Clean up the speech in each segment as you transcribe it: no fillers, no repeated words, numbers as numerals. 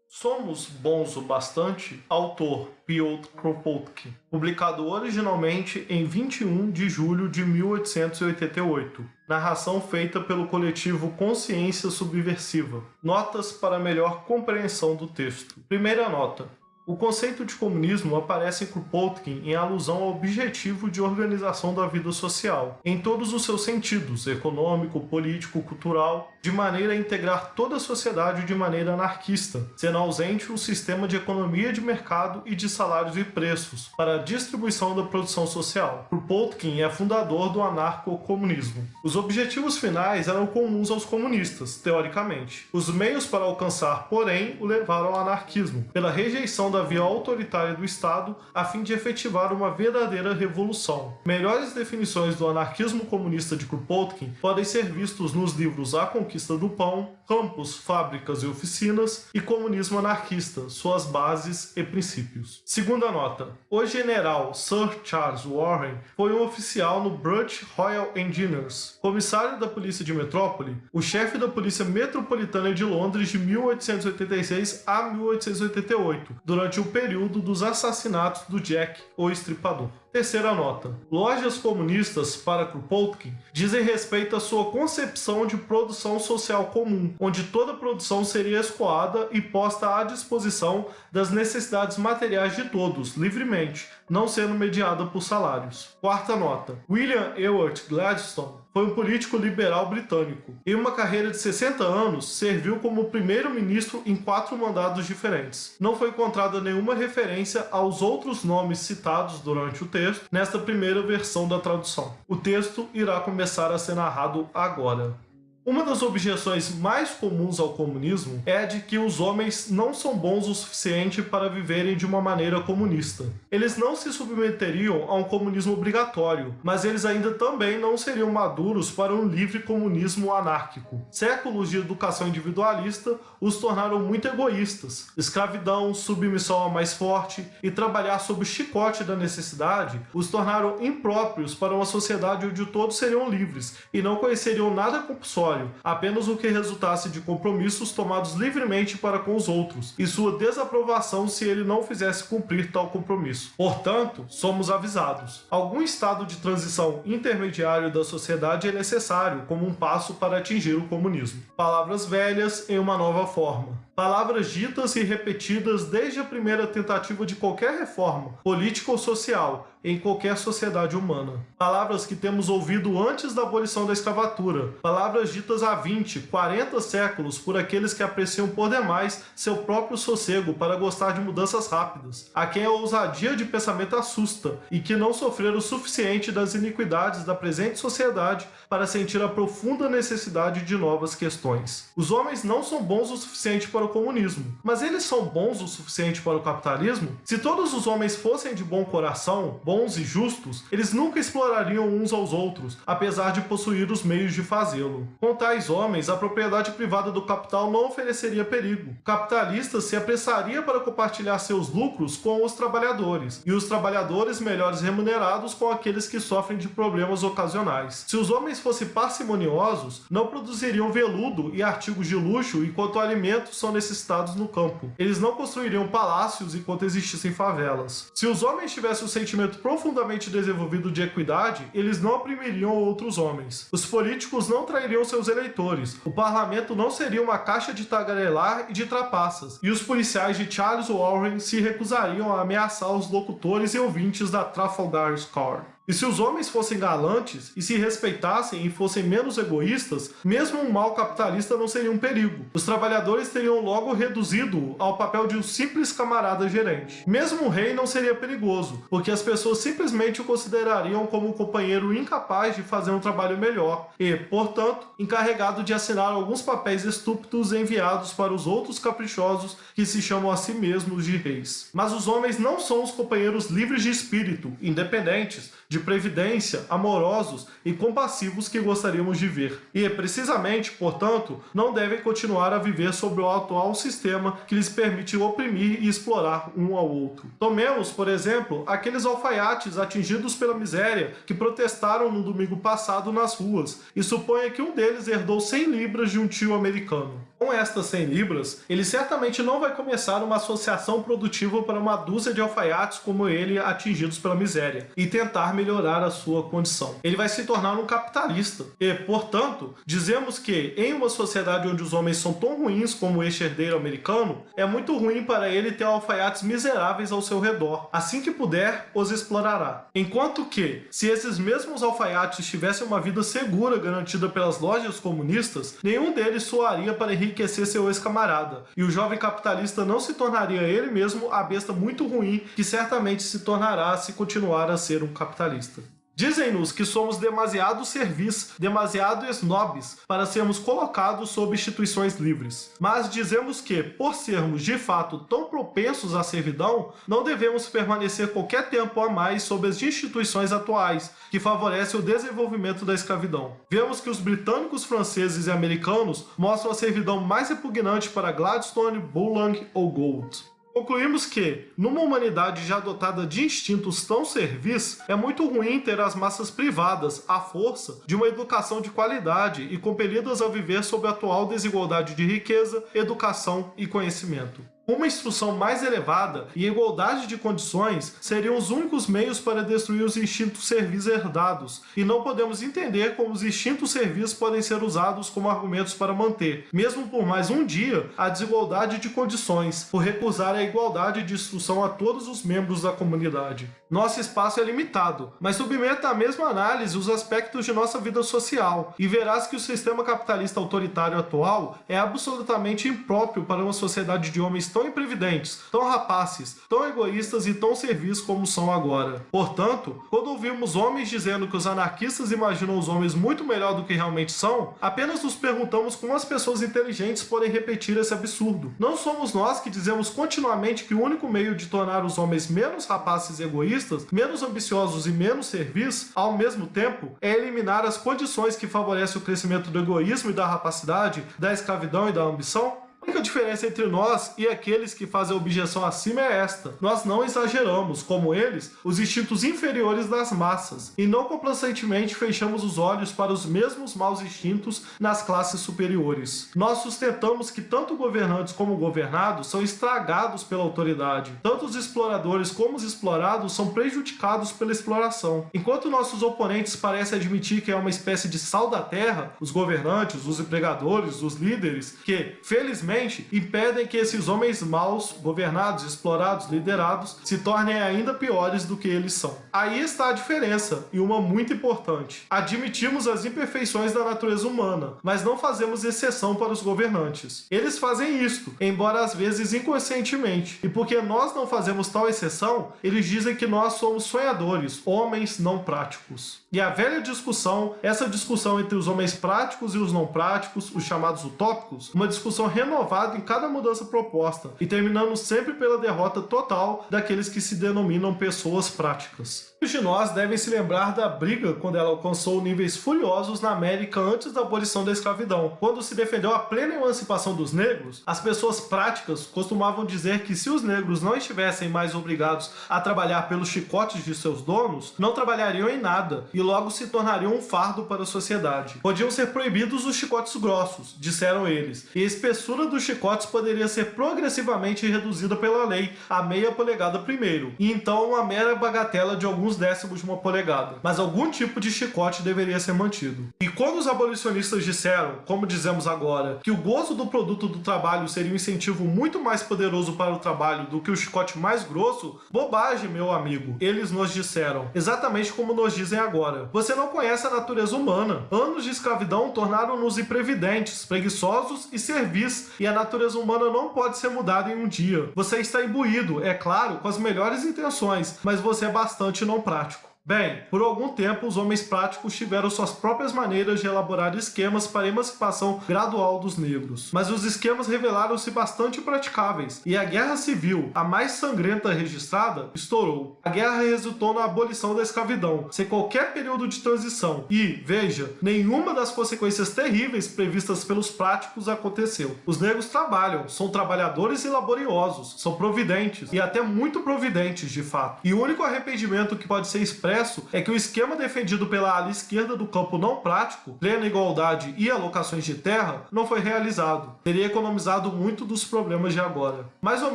Somos Bons o Bastante, autor Piotr Kropotkin, publicado originalmente em 21 de julho de 1888. Narração feita pelo coletivo Consciência Subversiva. Notas para melhor compreensão do texto. Primeira nota. O conceito de comunismo aparece em Kropotkin em alusão ao objetivo de organização da vida social, em todos os seus sentidos, econômico, político, cultural, de maneira a integrar toda a sociedade de maneira anarquista, sendo ausente um sistema de economia de mercado e de salários e preços, para a distribuição da produção social. Kropotkin é fundador do anarco-comunismo. Os objetivos finais eram comuns aos comunistas, teoricamente. Os meios para alcançar, porém, o levaram ao anarquismo, pela rejeição da via autoritária do Estado, a fim de efetivar uma verdadeira revolução. Melhores definições do anarquismo comunista de Kropotkin podem ser vistos nos livros A Conquista do Pão, Campos, Fábricas e Oficinas e Comunismo Anarquista, Suas Bases e Princípios. Segunda nota. O general Sir Charles Warren foi um oficial no British Royal Engineers, comissário da Polícia de Metrópole, o chefe da Polícia Metropolitana de Londres de 1886 a 1888, durante o período dos assassinatos do Jack, o Estripador. Terceira nota. Lojas comunistas, para Kropotkin, dizem respeito à sua concepção de produção social comum, onde toda produção seria escoada e posta à disposição das necessidades materiais de todos, livremente, não sendo mediada por salários. Quarta nota. William Ewart Gladstone foi um político liberal britânico. Em uma carreira de 60 anos, serviu como primeiro-ministro em 4 mandatos diferentes. Não foi encontrada nenhuma referência aos outros nomes citados durante o texto, nesta primeira versão da tradução. O texto irá começar a ser narrado agora. Uma das objeções mais comuns ao comunismo é a de que os homens não são bons o suficiente para viverem de uma maneira comunista. Eles não se submeteriam a um comunismo obrigatório, mas eles ainda também não seriam maduros para um livre comunismo anárquico. Séculos de educação individualista os tornaram muito egoístas. Escravidão, submissão ao mais forte e trabalhar sob o chicote da necessidade os tornaram impróprios para uma sociedade onde todos seriam livres e não conheceriam nada compulsório, apenas o que resultasse de compromissos tomados livremente para com os outros, e sua desaprovação se ele não fizesse cumprir tal compromisso. Portanto, somos avisados. Algum estado de transição intermediário da sociedade é necessário como um passo para atingir o comunismo. Palavras velhas em uma nova forma. Palavras ditas e repetidas desde a primeira tentativa de qualquer reforma, política ou social, em qualquer sociedade humana. Palavras que temos ouvido antes da abolição da escravatura. Palavras ditas há 20, 40 séculos por aqueles que apreciam por demais seu próprio sossego para gostar de mudanças rápidas, a quem a ousadia de pensamento assusta e que não sofreram o suficiente das iniquidades da presente sociedade para sentir a profunda necessidade de novas questões. Os homens não são bons o suficiente para o comunismo, mas eles são bons o suficiente para o capitalismo? Se todos os homens fossem de bom coração, bons e justos, eles nunca explorariam uns aos outros, apesar de possuir os meios de fazê-lo. Com tais homens, a propriedade privada do capital não ofereceria perigo. O capitalista se apressaria para compartilhar seus lucros com os trabalhadores, e os trabalhadores melhores remunerados com aqueles que sofrem de problemas ocasionais. Se os homens fossem parcimoniosos, não produziriam veludo e artigos de luxo enquanto alimentos são necessitados no campo. Eles não construiriam palácios enquanto existissem favelas. Se os homens tivessem um sentimento profundamente desenvolvido de equidade, eles não oprimiriam outros homens. Os políticos não trairiam seus eleitores. O parlamento não seria uma caixa de tagarelar e de trapaças. E os policiais de Charles Warren se recusariam a ameaçar os locutores e ouvintes da Trafalgar Square. E se os homens fossem galantes e se respeitassem e fossem menos egoístas, mesmo um mau capitalista não seria um perigo. Os trabalhadores teriam logo reduzido ao papel de um simples camarada gerente. Mesmo o rei não seria perigoso, porque as pessoas simplesmente o considerariam como um companheiro incapaz de fazer um trabalho melhor e, portanto, encarregado de assinar alguns papéis estúpidos enviados para os outros caprichosos que se chamam a si mesmos de reis. Mas os homens não são os companheiros livres de espírito, independentes, de previdência, amorosos e compassivos que gostaríamos de ver. E, precisamente, portanto, não devem continuar a viver sob o atual sistema que lhes permite oprimir e explorar um ao outro. Tomemos, por exemplo, aqueles alfaiates atingidos pela miséria que protestaram no domingo passado nas ruas, e suponha que um deles herdou 100 libras de um tio americano. Com estas 100 libras, ele certamente não vai começar uma associação produtiva para uma dúzia de alfaiates como ele atingidos pela miséria e tentar melhorar a sua condição. Ele vai se tornar um capitalista. E, portanto, dizemos que em uma sociedade onde os homens são tão ruins como este herdeiro americano, é muito ruim para ele ter alfaiates miseráveis ao seu redor. Assim que puder, os explorará. Enquanto que, se esses mesmos alfaiates tivessem uma vida segura garantida pelas lojas comunistas, nenhum deles soaria para enriquecer seu ex-camarada, e o jovem capitalista não se tornaria ele mesmo a besta muito ruim que certamente se tornará se continuar a ser um capitalista. Dizem-nos que somos demasiado servis, demasiado snobs para sermos colocados sob instituições livres. Mas dizemos que, por sermos de fato tão propensos à servidão, não devemos permanecer qualquer tempo a mais sob as instituições atuais, que favorecem o desenvolvimento da escravidão. Vemos que os britânicos, franceses e americanos mostram a servidão mais repugnante para Gladstone, Bullock ou Gould. Concluímos que, numa humanidade já dotada de instintos tão servis, é muito ruim ter as massas privadas, à força, de uma educação de qualidade e compelidas a viver sob a atual desigualdade de riqueza, educação e conhecimento. Uma instrução mais elevada e igualdade de condições seriam os únicos meios para destruir os instintos servis herdados, e não podemos entender como os instintos servis podem ser usados como argumentos para manter, mesmo por mais um dia, a desigualdade de condições, por recusar a igualdade de instrução a todos os membros da comunidade. Nosso espaço é limitado, mas submeta à mesma análise os aspectos de nossa vida social, e verás que o sistema capitalista autoritário atual é absolutamente impróprio para uma sociedade de homens tão imprevidentes, tão rapaces, tão egoístas e tão servis como são agora. Portanto, quando ouvimos homens dizendo que os anarquistas imaginam os homens muito melhor do que realmente são, apenas nos perguntamos como as pessoas inteligentes podem repetir esse absurdo. Não somos nós que dizemos continuamente que o único meio de tornar os homens menos rapaces e egoístas, menos ambiciosos e menos servis, ao mesmo tempo, é eliminar as condições que favorecem o crescimento do egoísmo e da rapacidade, da escravidão e da ambição? A única diferença entre nós e aqueles que fazem a objeção acima é esta: nós não exageramos, como eles, os instintos inferiores das massas, e não complacentemente fechamos os olhos para os mesmos maus instintos nas classes superiores. Nós sustentamos que tanto governantes como governados são estragados pela autoridade. Tanto os exploradores como os explorados são prejudicados pela exploração. Enquanto nossos oponentes parecem admitir que é uma espécie de sal da terra, os governantes, os empregadores, os líderes, que, felizmente, impedem que esses homens maus, governados, explorados, liderados, se tornem ainda piores do que eles são. Aí está a diferença, e uma muito importante. Admitimos as imperfeições da natureza humana, mas não fazemos exceção para os governantes. Eles fazem isto, embora às vezes inconscientemente, e porque nós não fazemos tal exceção, eles dizem que nós somos sonhadores, homens não práticos. E a velha discussão, essa discussão entre os homens práticos e os não práticos, os chamados utópicos, uma discussão renovada em cada mudança proposta, e terminando sempre pela derrota total daqueles que se denominam pessoas práticas. Muitos de nós devem se lembrar da briga quando ela alcançou níveis furiosos na América antes da abolição da escravidão. Quando se defendeu a plena emancipação dos negros, as pessoas práticas costumavam dizer que se os negros não estivessem mais obrigados a trabalhar pelos chicotes de seus donos, não trabalhariam em nada e logo se tornariam um fardo para a sociedade. Podiam ser proibidos os chicotes grossos, disseram eles, e a espessura dos chicotes poderia ser progressivamente reduzida pela lei a meia polegada primeiro, e então uma mera bagatela de alguns décimos de uma polegada. Mas algum tipo de chicote deveria ser mantido. E quando os abolicionistas disseram, como dizemos agora, que o gozo do produto do trabalho seria um incentivo muito mais poderoso para o trabalho do que o chicote mais grosso, bobagem, meu amigo. Eles nos disseram, exatamente como nos dizem agora. Você não conhece a natureza humana. Anos de escravidão tornaram-nos imprevidentes, preguiçosos e servis, e a natureza humana não pode ser mudada em um dia. Você está imbuído, é claro, com as melhores intenções, mas você é bastante não prático. Bem, por algum tempo os homens práticos tiveram suas próprias maneiras de elaborar esquemas para a emancipação gradual dos negros. Mas os esquemas revelaram-se bastante praticáveis, e a Guerra Civil, a mais sangrenta registrada, estourou. A guerra resultou na abolição da escravidão, sem qualquer período de transição, e, veja, nenhuma das consequências terríveis previstas pelos práticos aconteceu. Os negros trabalham, são trabalhadores e laboriosos, são providentes, e até muito providentes, de fato. E o único arrependimento que pode ser expresso é que o esquema defendido pela ala esquerda do campo não prático, plena igualdade e alocações de terra, não foi realizado. Teria economizado muito dos problemas de agora. Mais ou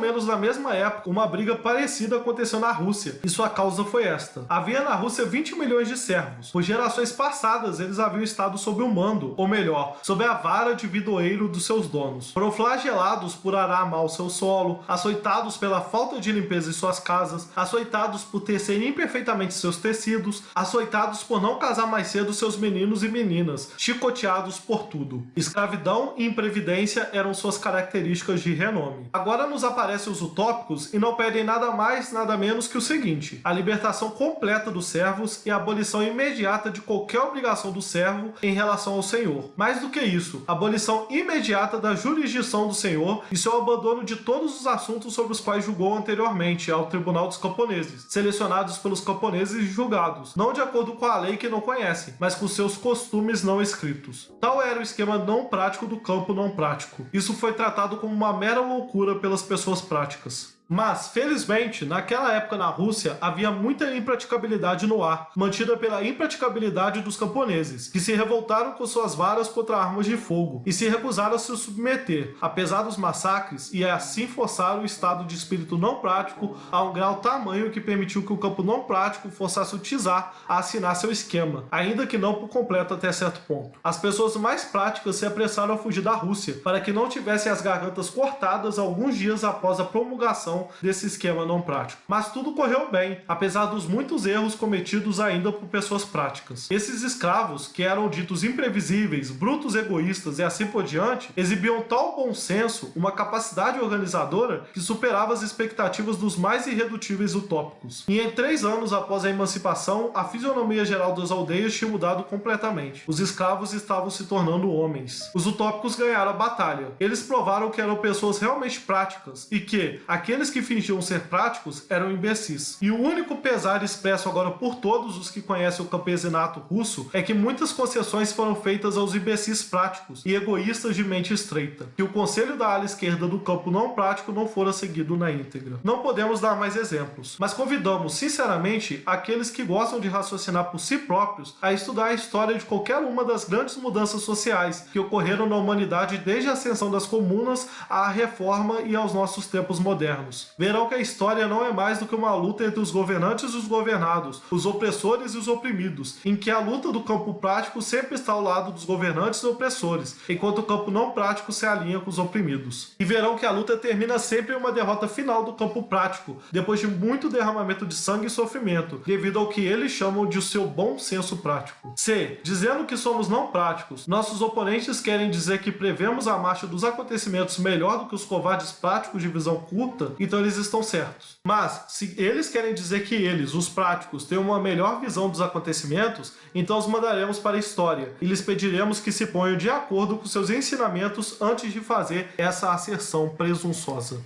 menos na mesma época, uma briga parecida aconteceu na Rússia, e sua causa foi esta. Havia na Rússia 20 milhões de servos. Por gerações passadas, eles haviam estado sob o mando, ou melhor, sob a vara de vidoeiro dos seus donos. Foram flagelados por arar mal seu solo, açoitados pela falta de limpeza em suas casas, açoitados por tecer imperfeitamente seus tecidos, açoitados por não casar mais cedo seus meninos e meninas, chicoteados por tudo. Escravidão e imprevidência eram suas características de renome. Agora nos aparecem os utópicos e não pedem nada mais, nada menos que o seguinte: a libertação completa dos servos e a abolição imediata de qualquer obrigação do servo em relação ao senhor. Mais do que isso, a abolição imediata da jurisdição do senhor e seu abandono de todos os assuntos sobre os quais julgou anteriormente ao Tribunal dos Camponeses, selecionados pelos camponeses e julgados, não de acordo com a lei que não conhecem, mas com seus costumes não escritos. Tal era o esquema não prático do campo não prático. Isso foi tratado como uma mera loucura pelas pessoas práticas. Mas, felizmente, naquela época na Rússia havia muita impraticabilidade no ar, mantida pela impraticabilidade dos camponeses, que se revoltaram com suas varas contra armas de fogo e se recusaram a se submeter, apesar dos massacres, e assim forçaram o estado de espírito não prático a um grau tamanho que permitiu que o campo não prático forçasse o czar a assinar seu esquema, ainda que não por completo até certo ponto. As pessoas mais práticas se apressaram a fugir da Rússia, para que não tivessem as gargantas cortadas alguns dias após a promulgação desse esquema não prático. Mas tudo correu bem, apesar dos muitos erros cometidos ainda por pessoas práticas. Esses escravos, que eram ditos imprevisíveis, brutos, egoístas e assim por diante, exibiam tal bom senso, uma capacidade organizadora que superava as expectativas dos mais irredutíveis utópicos. E em 3 anos após a emancipação, a fisionomia geral das aldeias tinha mudado completamente. Os escravos estavam se tornando homens. Os utópicos ganharam a batalha. Eles provaram que eram pessoas realmente práticas e que aqueles que fingiam ser práticos eram imbecis. E o único pesar expresso agora por todos os que conhecem o campesinato russo é que muitas concessões foram feitas aos imbecis práticos e egoístas de mente estreita, que o conselho da ala esquerda do campo não prático não fora seguido na íntegra. Não podemos dar mais exemplos, mas convidamos sinceramente aqueles que gostam de raciocinar por si próprios a estudar a história de qualquer uma das grandes mudanças sociais que ocorreram na humanidade desde a ascensão das comunas à reforma e aos nossos tempos modernos. Verão que a história não é mais do que uma luta entre os governantes e os governados, os opressores e os oprimidos, em que a luta do campo prático sempre está ao lado dos governantes e opressores, enquanto o campo não prático se alinha com os oprimidos. E verão que a luta termina sempre em uma derrota final do campo prático, depois de muito derramamento de sangue e sofrimento, devido ao que eles chamam de seu bom senso prático. Se, dizendo que somos não práticos, nossos oponentes querem dizer que prevemos a marcha dos acontecimentos melhor do que os covardes práticos de visão curta, então eles estão certos. Mas, se eles querem dizer que eles, os práticos, têm uma melhor visão dos acontecimentos, então os mandaremos para a história e lhes pediremos que se ponham de acordo com seus ensinamentos antes de fazer essa asserção presunçosa.